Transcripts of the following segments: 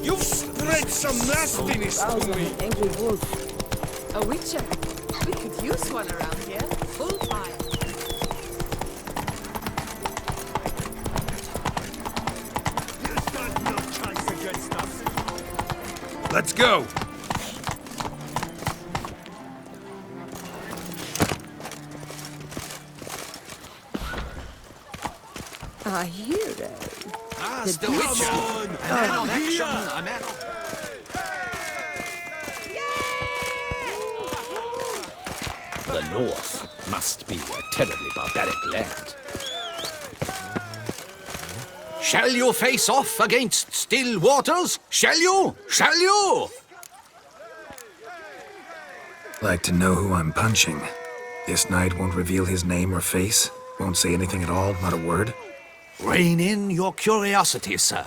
You've spread some nastiness to me. Angry wolf. A witcher. We could use one around here. Full fire. You stand no chance against us. Let's go! A hero. As the Witcher! A man of action, a man of... The North must be a terribly barbaric land. Shall you face off against still waters? Shall you? Shall you? Like to know who I'm punching. This knight won't reveal his name or face? Won't say anything at all, not a word? Rein in your curiosity, sir.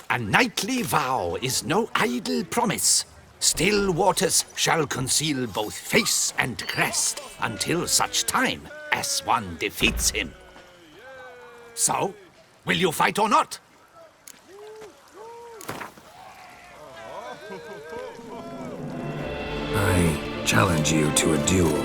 A knightly vow is no idle promise. Still waters shall conceal both face and crest until such time as one defeats him. So, will you fight or not? I challenge you to a duel.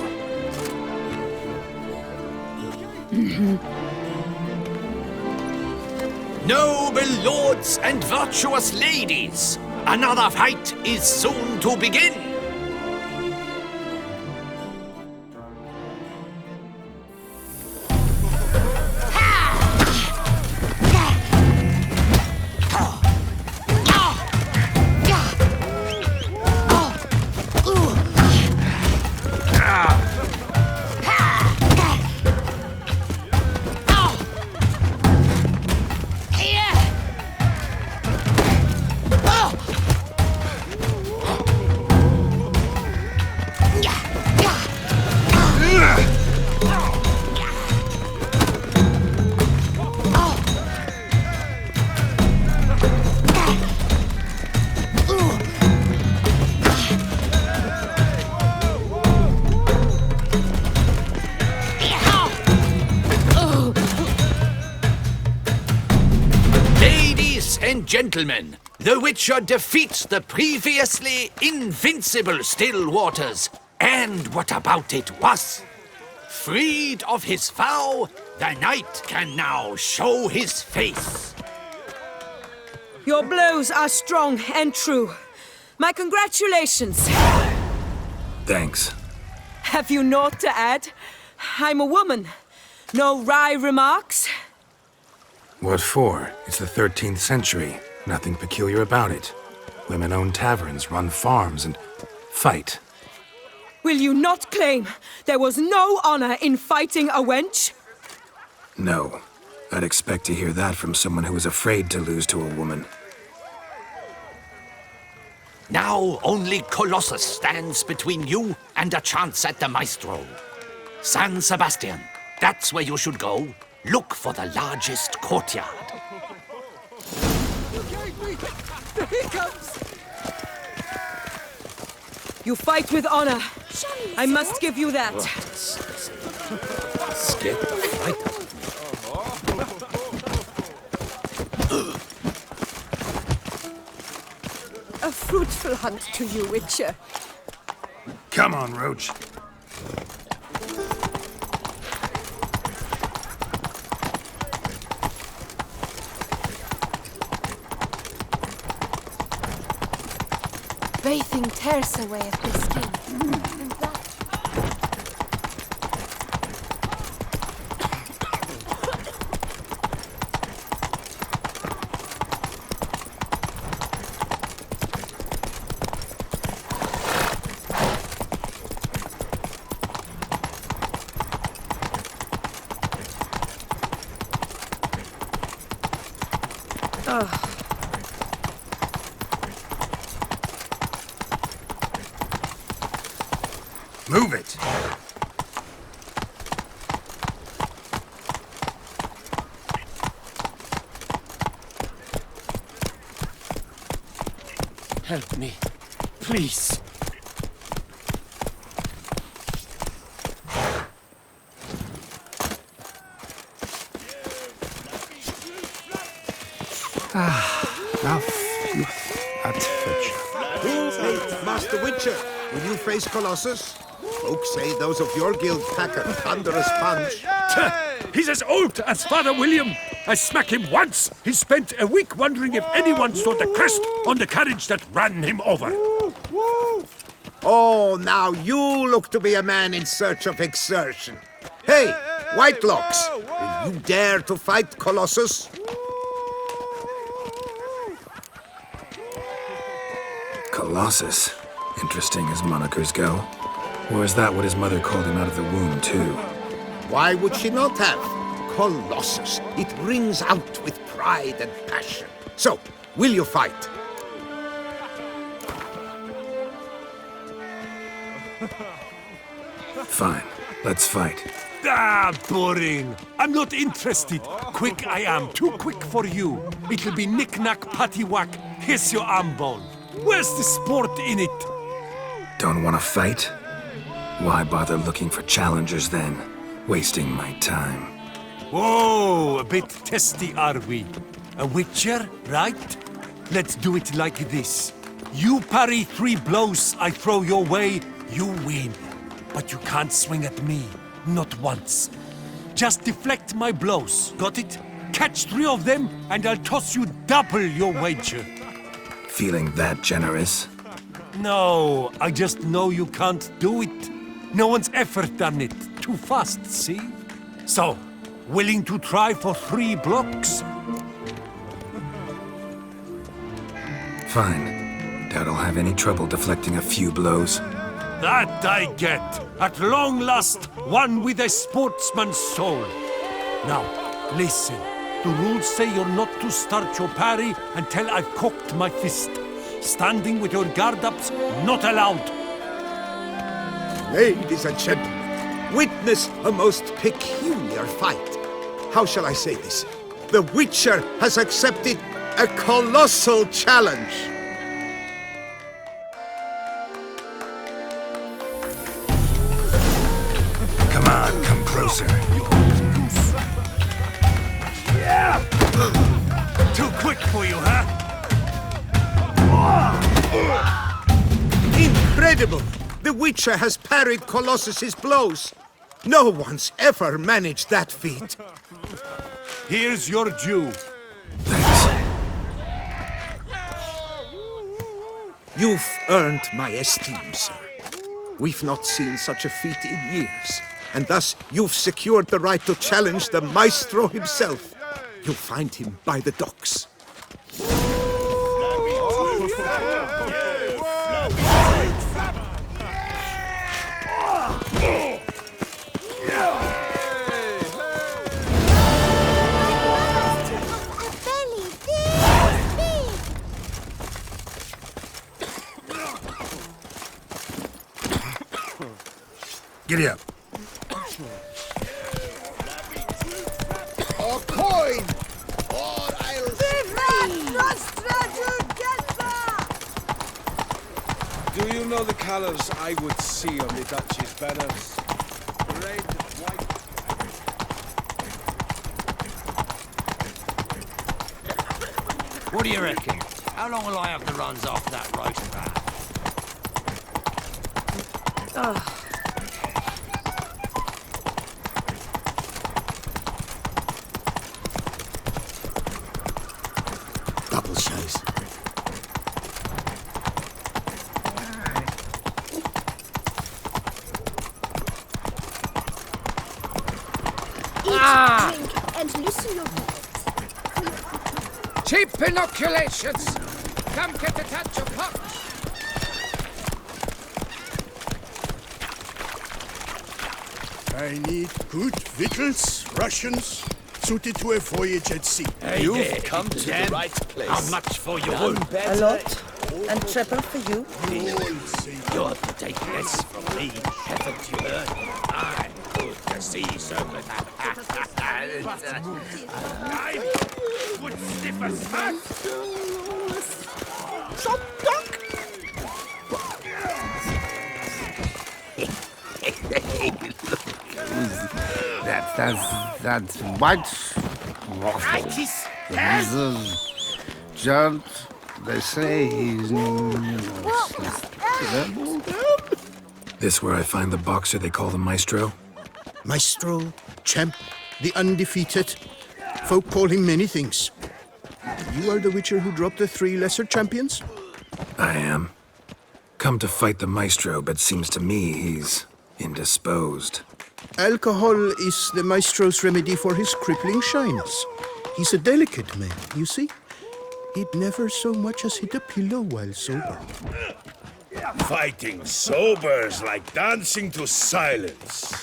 Noble lords and virtuous ladies, another fight is soon to begin. Gentlemen, the Witcher defeats the previously invincible Still Waters. And what about it was? Freed of his vow, the knight can now show his face. Your blows are strong and true. My congratulations. Thanks. Have you naught to add? I'm a woman. No wry remarks? What for? It's the 13th century. Nothing peculiar about it. Women own taverns, run farms, and fight. Will you not claim there was no honor in fighting a wench? No. I'd expect to hear that from someone who is afraid to lose to a woman. Now only Colossus stands between you and a chance at the Maestro. San Sebastian, that's where you should go. Look for the largest courtyard. Here he comes! You fight with honor. I must give you that. Scared the fright out of me. A fruitful hunt to you, Witcher. Come on, Roach. Bathing tears away at the skin. And that... Move it! Help me. Please. Now, phew, a touch. Hey, Master Witcher, will you face Colossus? Folks say those of your guild pack a thunderous punch. He's as old as Father William. I smack him once. He spent a week wondering if anyone saw the crest on the carriage that ran him over. Oh, now you look to be a man in search of exertion. Hey, Whitelocks, will you dare to fight Colossus? Colossus. Interesting as monikers go. Or is that what his mother called him out of the womb, too? Why would she not have? Colossus. It rings out with pride and passion. So, will you fight? Fine. Let's fight. Ah, boring. I'm not interested. Quick I am. Too quick for you. It'll be knick-knack, paddywhack. Here's your arm bone. Where's the sport in it? Don't want to fight? Why bother looking for challengers then? Wasting my time. Whoa, a bit testy are we? A witcher, right? Let's do it like this. You parry 3 blows I throw your way, you win. But you can't swing at me, not once. Just deflect my blows, got it? Catch 3 of them, and I'll toss you double your wager. Feeling that generous? No, I just know you can't do it. No one's ever done it. Too fast, see? So, willing to try for 3 blocks? Fine. Doubt I'll have any trouble deflecting a few blows. That I get. At long last, one with a sportsman's soul. Now, listen. The rules say you're not to start your parry until I've cocked my fist. Standing with your guard ups, not allowed. Ladies and gentlemen, witness a most peculiar fight. How shall I say this? The Witcher has accepted a colossal challenge. Come on, come closer. Too quick for you, huh? Incredible! The Witcher has parried Colossus's blows. No one's ever managed that feat. Here's your due. Thanks. You've earned my esteem, sir. We've not seen such a feat in years, and thus you've secured the right to challenge the maestro himself. You'll find him by the docks. Giddy up. A coin! Or I'll... Do you know the colours I would see on the Duchy's banners? Red, white... What do you reckon? How long will I have the runs after that roast rat? Double shows. Drink and loosen your belt. Cheap inoculations! Come get a touch of pop! I need good victuals, rations, suited to a voyage at sea. You've come to the right place. How much for your wound? A lot. And triple for you. You're to take less from me, haven't you heard? I'm good to see, so good. I would sniff a smack. Some duck! That's white. He's a judge. They say he's. This where I find the boxer they call the Maestro? Maestro, champ, the undefeated. Folk call him many things. You are the Witcher who dropped the 3 lesser champions? I am. Come to fight the Maestro, but seems to me he's indisposed. Alcohol is the Maestro's remedy for his crippling shyness. He's a delicate man, you see? He'd never so much as hit a pillow while sober. Fighting sober's like dancing to silence.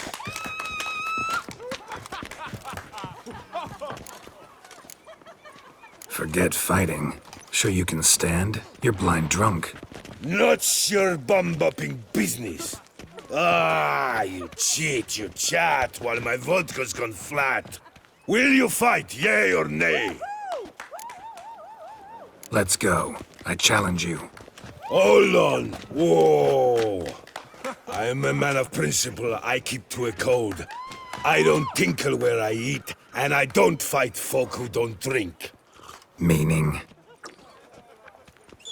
Forget fighting. Sure you can stand? You're blind drunk. Not your bum-bopping business. Ah, you cheat, you chat, while my vodka's gone flat. Will you fight, yay or nay? Let's go. I challenge you. Hold on. Whoa. I am a man of principle. I keep to a code. I don't tinkle where I eat, and I don't fight folk who don't drink. Meaning?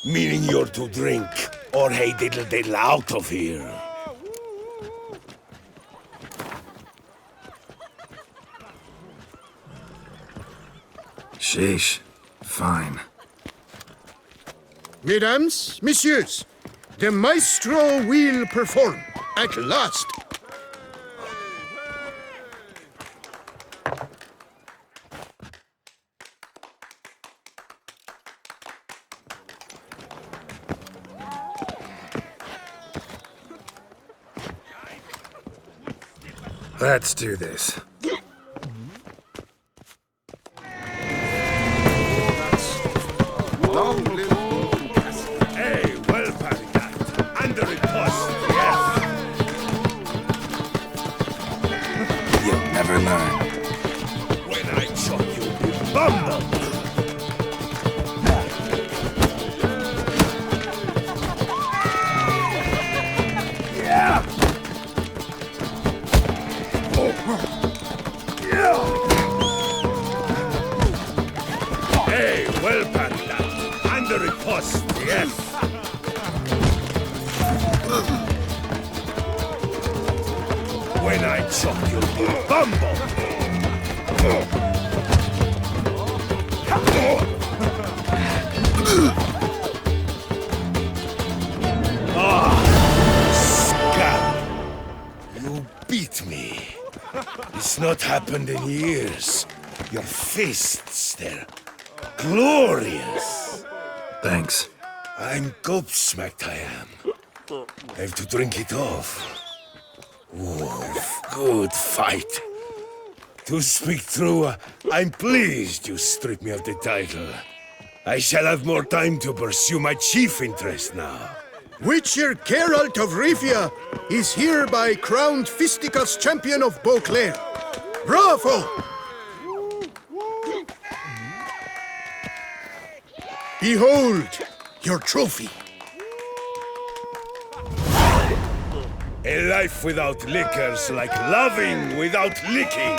Meaning you're to drink, or hey diddle diddle out of here. Sheesh. Fine. Mesdames, messieurs, the Maestro will perform at last. Let's do this. Hey, well parried that. Under it post, yes. You'll never learn. When I chop you, bumble. Hey, well parried that. Under it post, yes. When I chop you, bumble. Scum! You beat me. It's not happened in years. Your fists, they're glorious. Thanks. I'm gobsmacked, I am. I have to drink it off. Oof, good fight. To speak true, I'm pleased you stripped me of the title. I shall have more time to pursue my chief interest now. Witcher Geralt of Rivia is hereby crowned Fisticuffs champion of Beauclair. Bravo! Behold your trophy. A life without liquor's like loving without licking.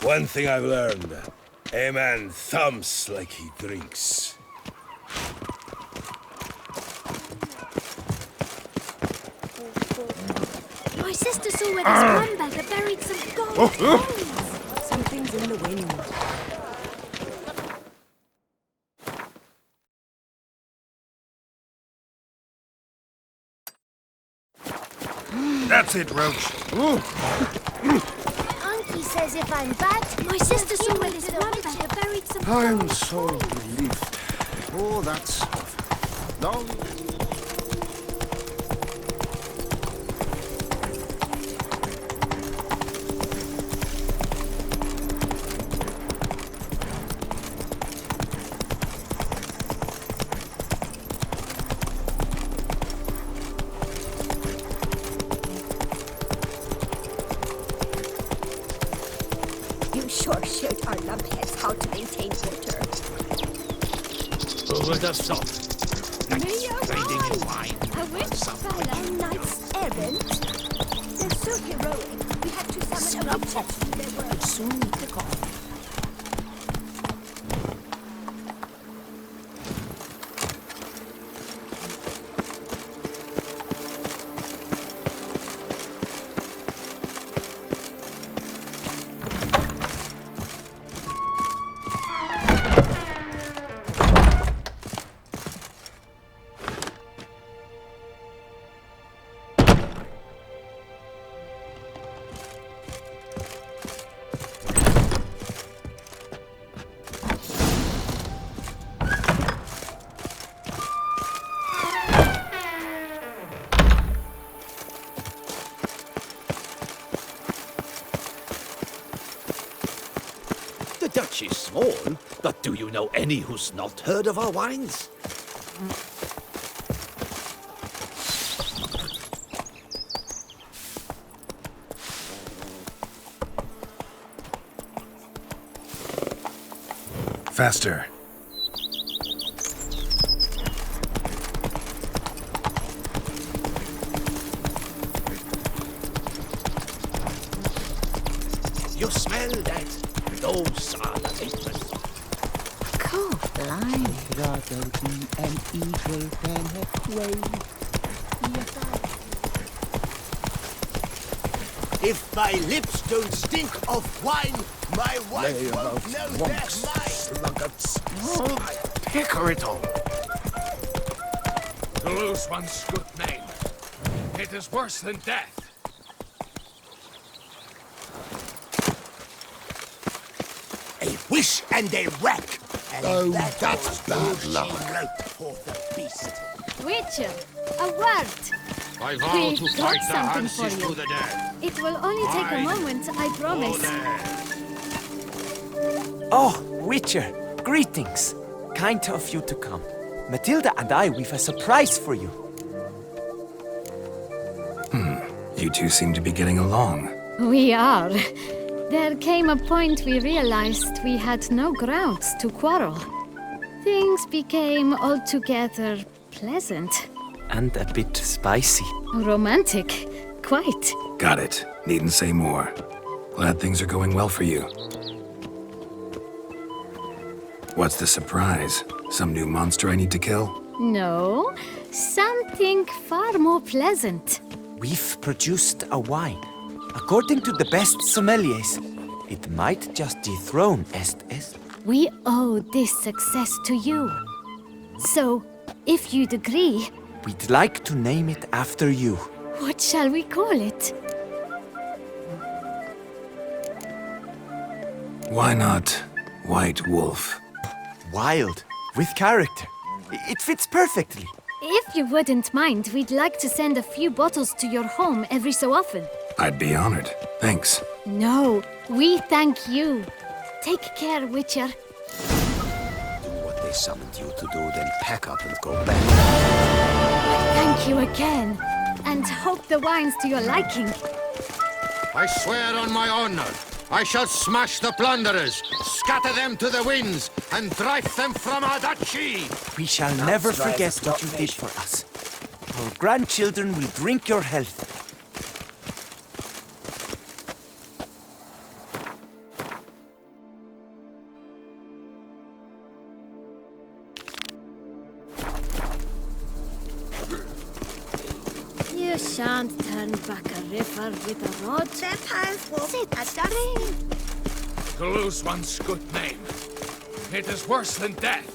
One thing I've learned, a man thumps like he drinks. My sister saw where this one bag had buried some gold coins. Something's in the wind. That's it, Roach. Unky says if I'm bad, my sister saw where this one bag had buried some I'm gold so coins. relieved. Oh, that's... No. For showed our lumpheads how to maintain water. Who would have thought? Knights trading in wine. A witch fella, knights errant. They're so heroic. We had to summon a witch to do their work. Soon to come. The Dutch is small, but do you know any who's not heard of our wines? Faster. You smell that? Those are the papers. Cool. Blimey. Rather be an eagle than a quail. If my lips don't stink of wine, my wife won't know they're mine. Sluggards. Pickerital. To lose one's good name, it is worse than death. A wish and a wreck. And Oh, that's bad luck. She wrote for the beast. Witcher, a word. I vow to fight the Hanses to the death. It will only take a moment, I promise. Oh, Witcher, greetings. Kind of you to come. Matilda and we've a surprise for you. You two seem to be getting along. We are. There came a point we realized we had no grounds to quarrel. Things became altogether pleasant. And a bit spicy. Romantic, quite. Got it. Needn't say more. Glad things are going well for you. What's the surprise? Some new monster I need to kill? No, something far more pleasant. We've produced a wine. According to the best sommeliers, it might just dethrone Estes. We owe this success to you. So, if you'd agree, We'd like to name it after you. what shall we call it? Why not White Wolf? Wild, with character. It fits perfectly. If you wouldn't mind, we'd like to send a few bottles to your home every so often. I'd be honored. Thanks. No, we thank you. Take care, Witcher. Do what they summoned you to do, then pack up and go back. Thank you again. And hope the wine's to your liking. I swear on my honor, I shall smash the plunderers, scatter them to the winds, and drive them from our duchy. We shall never forget what you did for us. Our grandchildren will drink your health. You shan't turn back a river with a rod. Sit still. To lose one's good name, it is worse than death.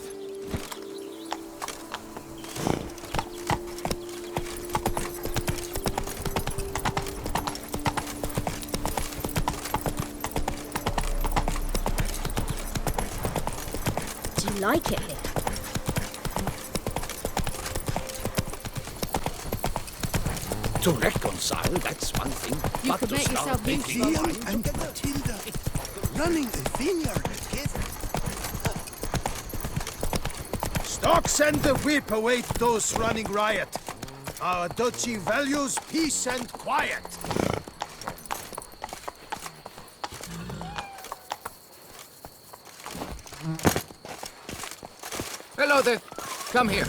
Do you like it here? To reconcile, that's one thing. You but could to make start yourself making useful. wine and together- Matilda running a vineyard together. Stocks and the whip await those running riot. Our duchy values peace and quiet. hello there. Come here.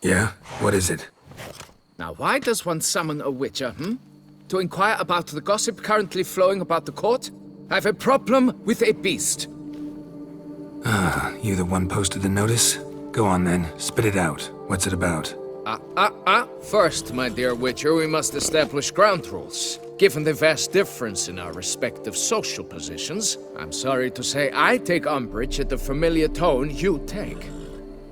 Yeah? What is it? Now, why does one summon a witcher, To inquire about the gossip currently flowing about the court? I have a problem with a beast. Ah, you the one posted the notice? Go on then, spit it out. What's it about? First, my dear witcher, we must establish ground rules. Given the vast difference in our respective social positions, I'm sorry to say I take umbrage at the familiar tone you take.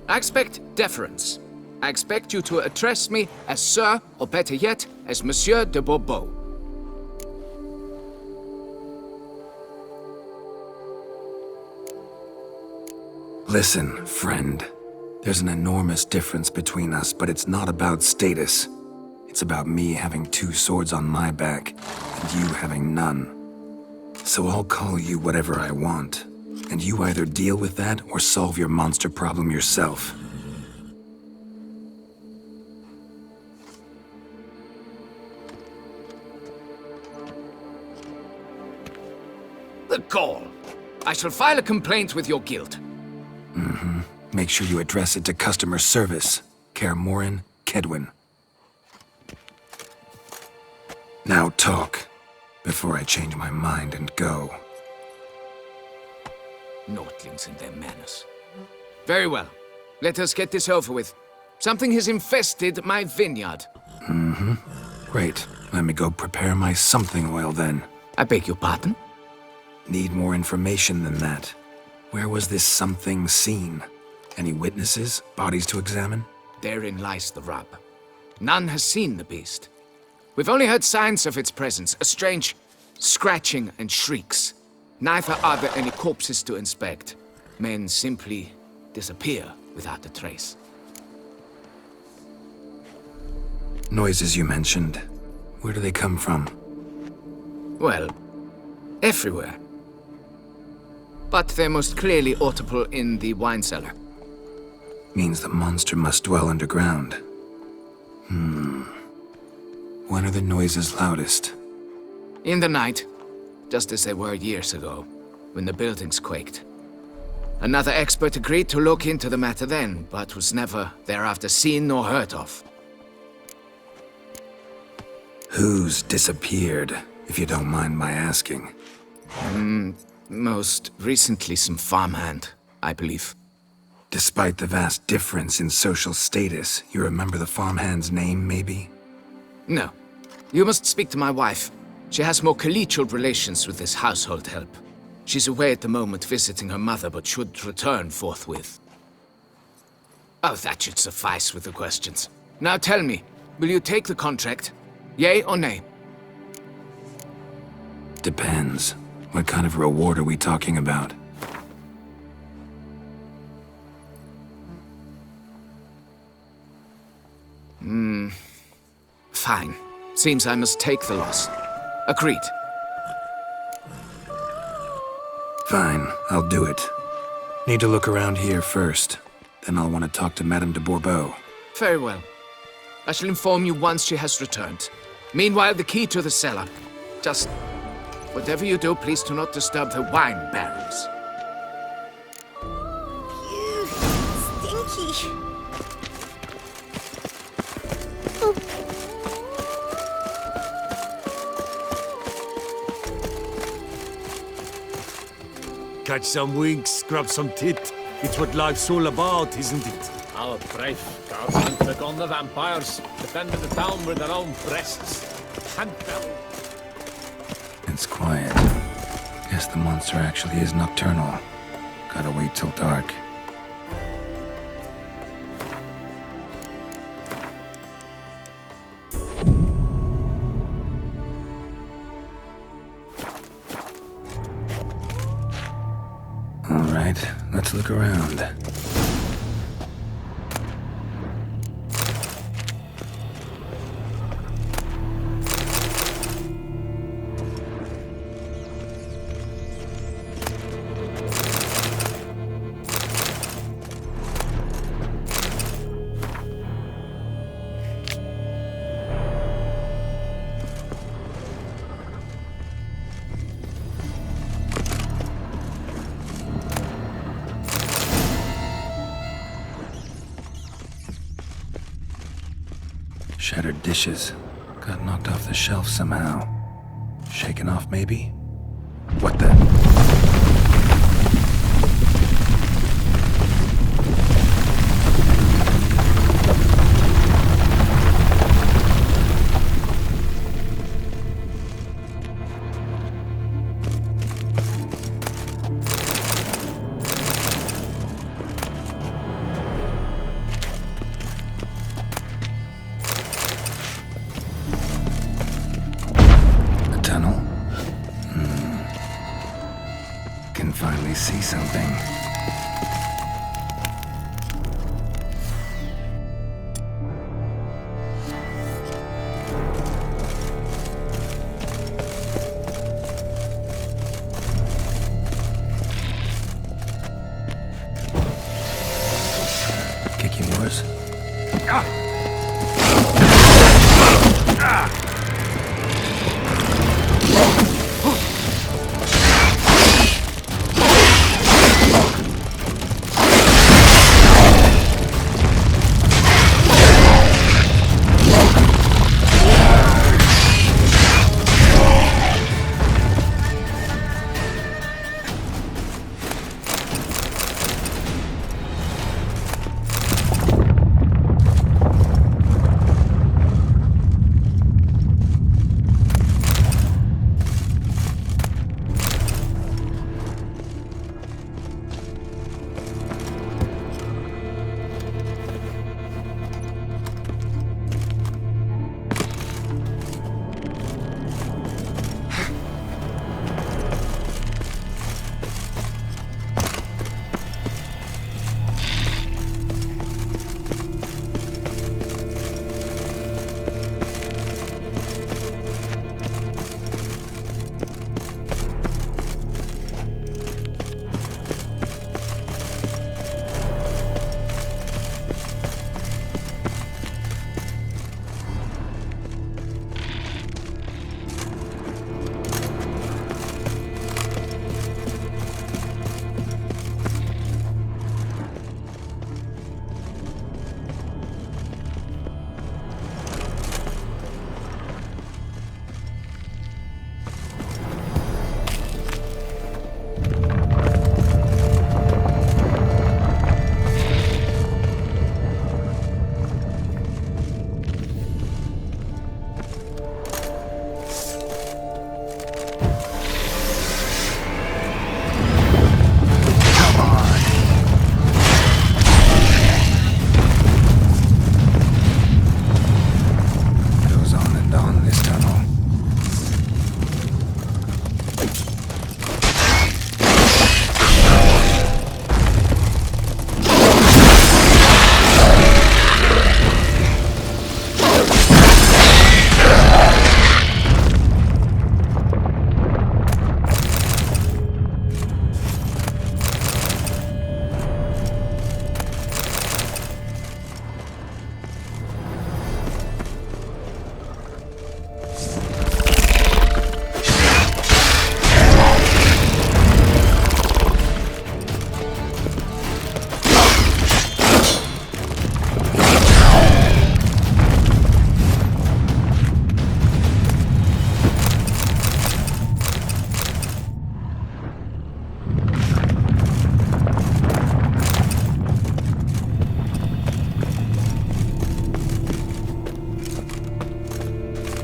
I expect deference. I expect you to address me as Sir, or better yet, as Monsieur de Bourbeau. Listen, friend. There's an enormous difference between us, but it's not about status. It's about me having 2 swords on my back, and you having none. So I'll call you whatever I want, and you either deal with that or solve your monster problem yourself. The gall! I shall file a complaint with your guild. Mm-hmm. Make sure you address it to customer service. Kaer Morhen, Kedwin. Now talk, before I change my mind and go. Notlings and their manners. Very well. Let us get this over with. Something has infested my vineyard. Mm-hmm. Great. Let me go prepare my something oil then. I beg your pardon? Need more information than that. Where was this something seen? Any witnesses? Bodies to examine? Therein lies the rub. None has seen the beast. We've only heard signs of its presence, a strange scratching and shrieks. Neither are there any corpses to inspect. Men simply disappear without a trace. Noises you mentioned. Where do they come from? Well, everywhere. But they're most clearly audible in the wine cellar. Means the monster must dwell underground. When are the noises loudest? In the night, just as they were years ago, when the buildings quaked. Another expert agreed to look into the matter then, but was never thereafter seen nor heard of. Who's disappeared, if you don't mind my asking? Most recently some farmhand, I believe. Despite the vast difference in social status, you remember the farmhand's name, maybe? No. You must speak to my wife. She has more collegial relations with this household help. She's away at the moment visiting her mother, but should return forthwith. Oh, that should suffice with the questions. Now tell me, will you take the contract? Yea or nay? Depends. What kind of reward are we talking about? Fine. Seems I must take the loss. Agreed. Fine, I'll do it. Need to look around here first. Then I'll want to talk to Madame de Bourbeau. Very well. I shall inform you once she has returned. Meanwhile, the key to the cellar. Just... whatever you do, please do not disturb the wine barrels. Ew, stinky. Catch some winks, grab some tit. It's what life's all about, isn't it? Our brave guardsmen took on the vampires, defended the town with their own breasts. And fell. It's quiet. Guess the monster actually is nocturnal. Gotta wait till dark. All right, let's look around. Shattered dishes. Got knocked off the shelf somehow. Shaken off, maybe? What the? Finally see something. Kicking yours?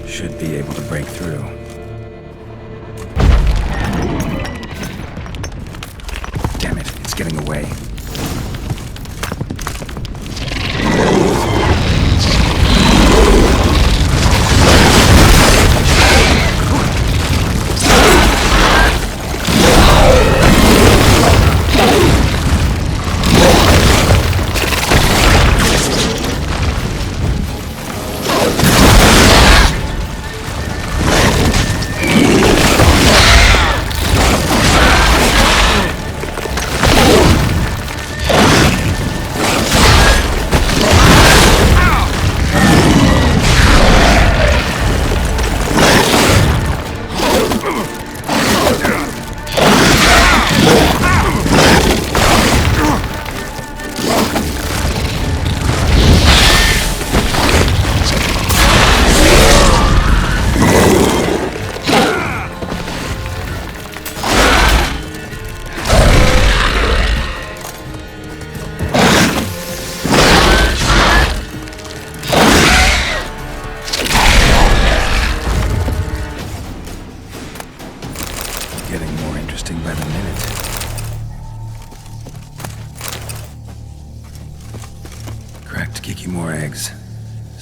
Should be able to break through. Damn it, it's getting away.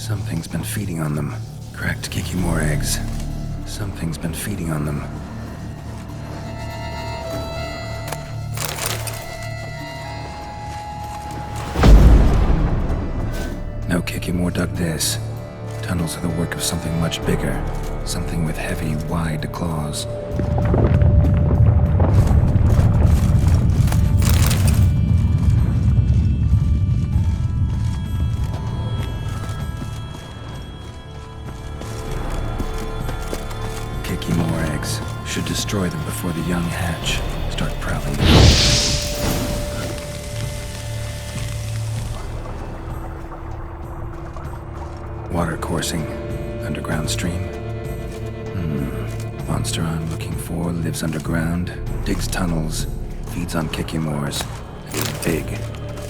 Something's been feeding on them. Cracked Kikimore eggs. Something's been feeding on them. No Kikimore dug this. Tunnels are the work of something much bigger. Something with heavy, wide claws. Kikimore eggs. Should destroy them before the young hatch. Start prowling. Water coursing. Underground stream. Monster I'm looking for lives underground, digs tunnels, feeds on Kikimores, and is big.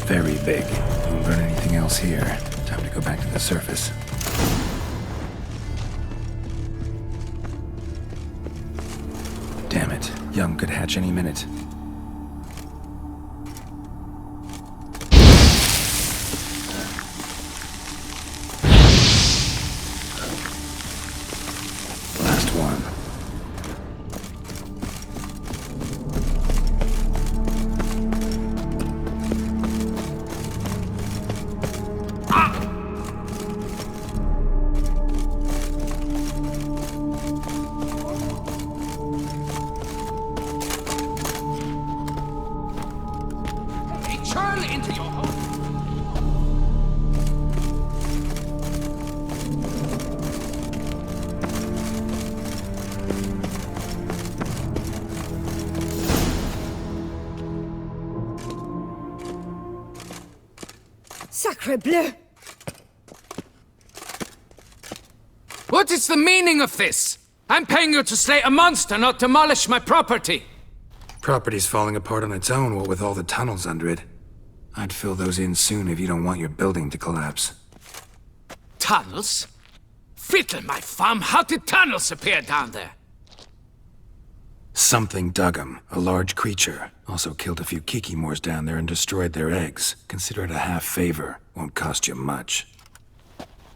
Very big. Won't learn anything else here. Time to go back to the surface. Damn it. Young could hatch any minute. Last one. Into your home. Sacre bleu! What is the meaning of this? I'm paying you to slay a monster, not demolish my property. Property's falling apart on its own, what with all the tunnels under it. I'd fill those in soon if you don't want your building to collapse. Tunnels? Fiddle my thumb, how did tunnels appear down there? Something dug 'em. A large creature. Also killed a few Kikimores down there and destroyed their eggs. Consider it a half favor. Won't cost you much.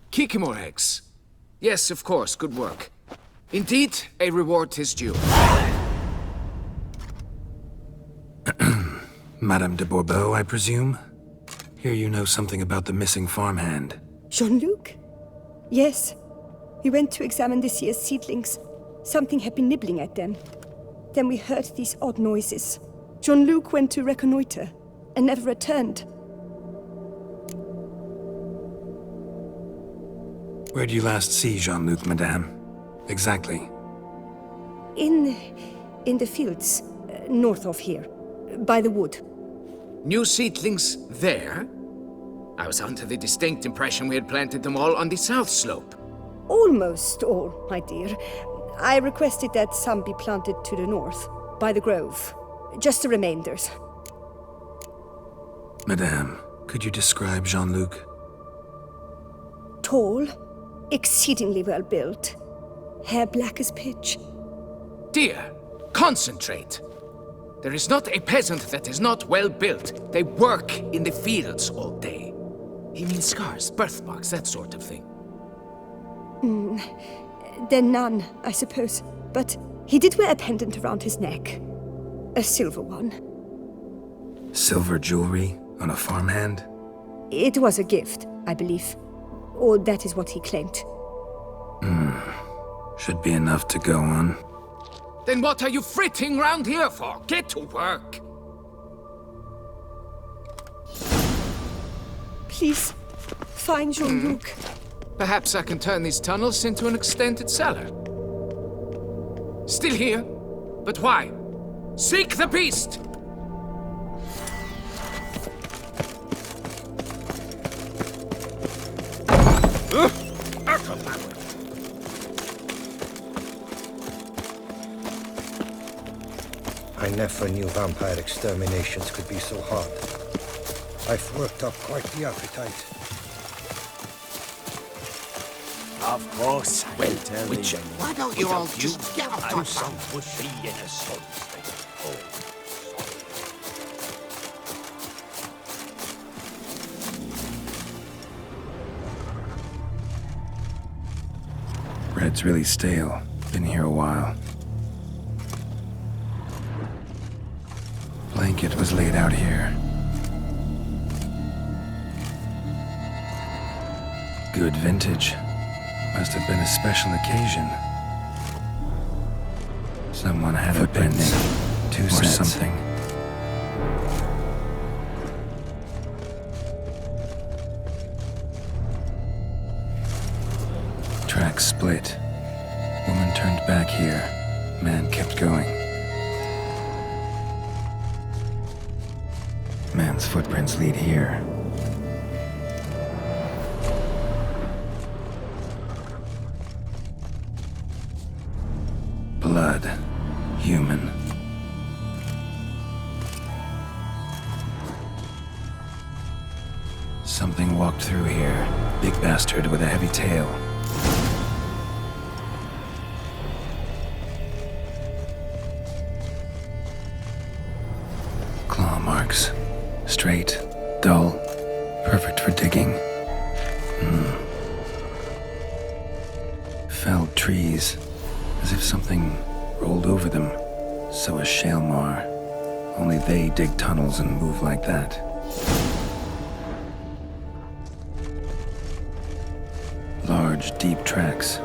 Kikimore eggs. Yes, of course, good work. Indeed, a reward is due. Madame de Bourbeau, I presume? Hear you know something about the missing farmhand. Jean-Luc? Yes. We went to examine this year's seedlings. Something had been nibbling at them. Then we heard these odd noises. Jean-Luc went to reconnoiter and never returned. Where did you last see Jean-Luc, madame? Exactly. In the fields, north of here, by the wood. New seedlings there? I was under the distinct impression we had planted them all on the south slope. Almost all, my dear. I requested that some be planted to the north, by the grove. Just the remainders. Madame, could you describe Jean-Luc? Tall, exceedingly well built, hair black as pitch. Dear, concentrate. There is not a peasant that is not well built. They work in the fields all day. He means scars, birthmarks, that sort of thing. Then none, I suppose. But he did wear a pendant around his neck. A silver one. Silver jewelry on a farmhand? It was a gift, I believe. Or that is what he claimed. Should be enough to go on. Then what are you fritting round here for? Get to work! Please, find Jean-Luc. Perhaps I can turn these tunnels into an extended cellar. Still here? But why? Seek the beast! Out of my way. I never knew vampire exterminations could be so hard. I've worked up quite the appetite. Of course, I will tell Witcher, you. why don't you all just get out I'm of some town? bushy in a sun Bread's really stale. Been here a while. Blanket was laid out here. Good vintage. Must have been a special occasion. Someone had a bending. 2 cents. Or something. Track split. Woman turned back here. Man kept going. Man's footprints lead here. Blood. Human. Something walked through here. Big bastard with a heavy tail. Claw marks. Straight, dull, perfect for digging. Felled trees, as if something rolled over them. So is Shaelmar. Only they dig tunnels and move like that. Large, deep tracks.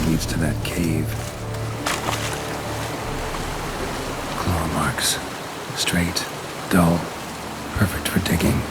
Leads to that cave. Claw marks. Straight, dull, perfect for digging.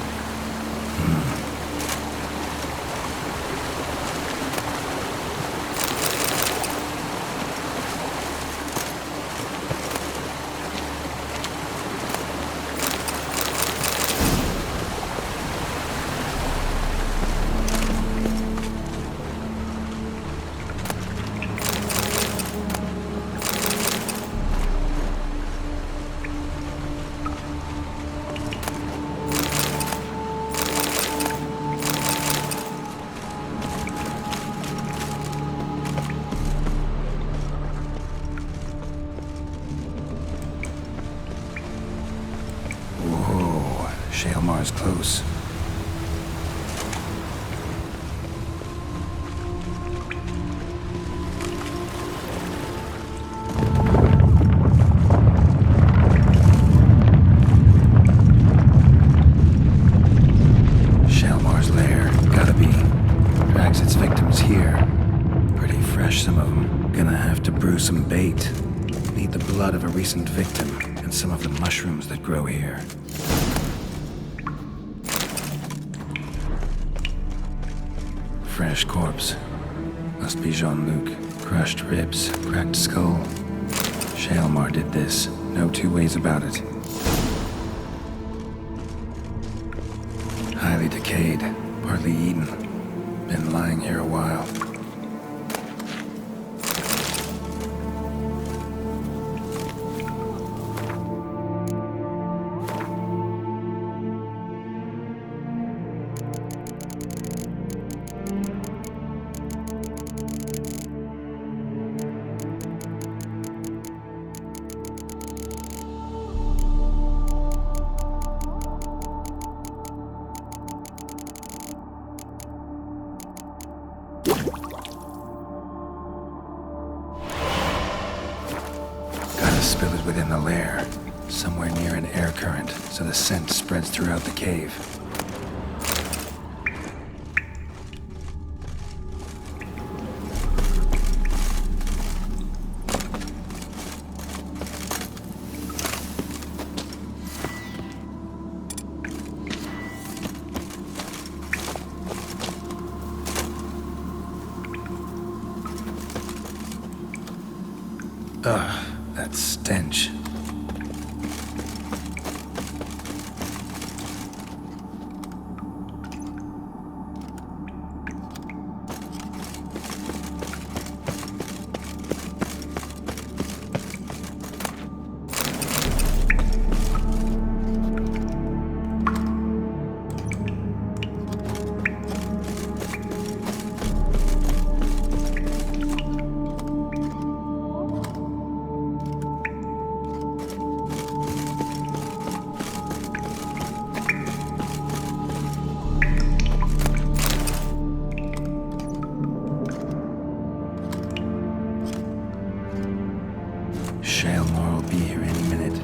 Shaelmar's close. Shaelmar's lair, gotta be. Drags its victims here. Pretty fresh, some of them. Gonna have to brew some bait. Need the blood of a recent victim and some of the mushrooms that grow here. Fresh corpse. Must be Jean-Luc. Crushed ribs, cracked skull. Shaelmar did this. No two ways about it. Highly decayed, partly eaten. Been lying here a while. Spill it within the lair, somewhere near an air current, so the scent spreads throughout the cave. Ugh. That stench. Shaelmar will be here any minute.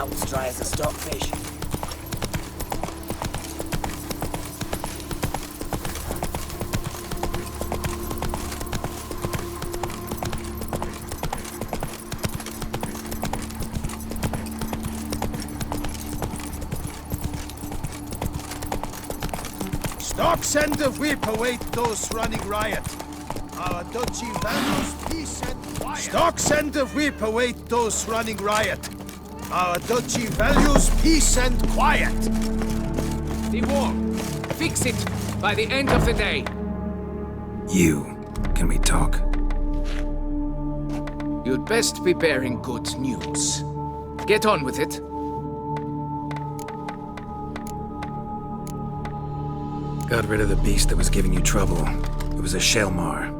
mouth's dry as a stockfish. Stocks and the whip await those running riot. Our duchy values peace and quiet. Stocks and the whip await those running riot. Our duchy values peace and quiet. The war. Fix it by the end of the day. Can we talk? You'd best be bearing good news. Get on with it. Got rid of the beast that was giving you trouble. It was a Shelmar.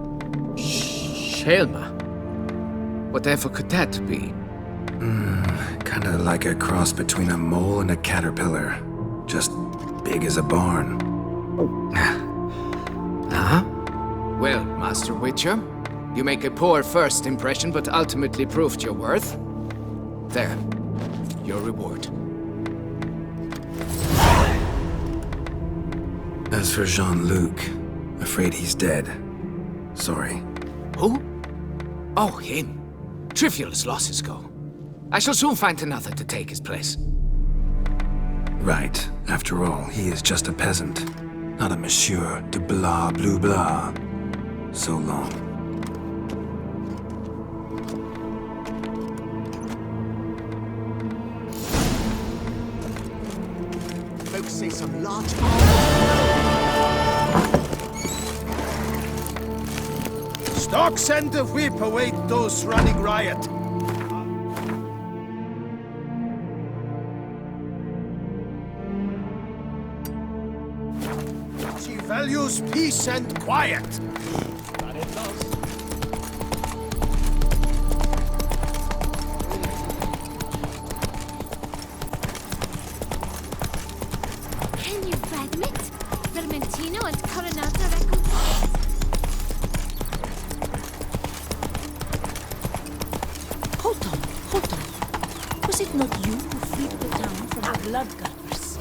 Shelma? Whatever could that be? Kinda like a cross between a mole and a caterpillar. Just big as a barn. Huh? Well, Master Witcher, you make a poor first impression, but ultimately proved your worth. There. Your reward. As for Jean-Luc, afraid he's dead. Sorry. Who? Oh, him. Trivial as losses go. I shall soon find another to take his place. Right. After all, he is just a peasant. Not a monsieur de blah blue blah. So long. Folks say some large... Stocks and the whip await those running riot. She values peace and quiet. That it does. Can you fragment? Vermentino and Coronata recompense? Hold on. Was it not you who freed the town from the blood gutters?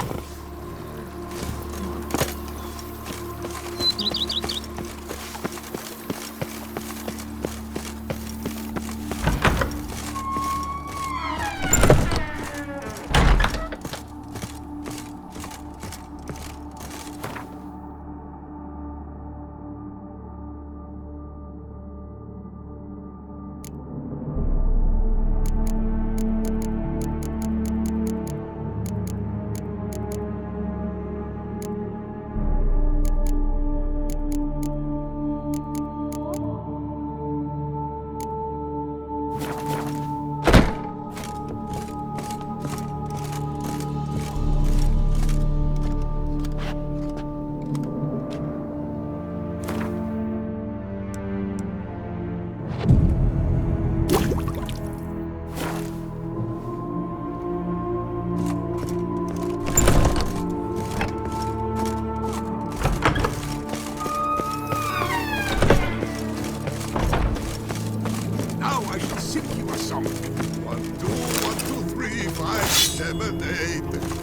Now I shall sing you a song. 1, 2, 1, 2, 3, 5, 7, 8.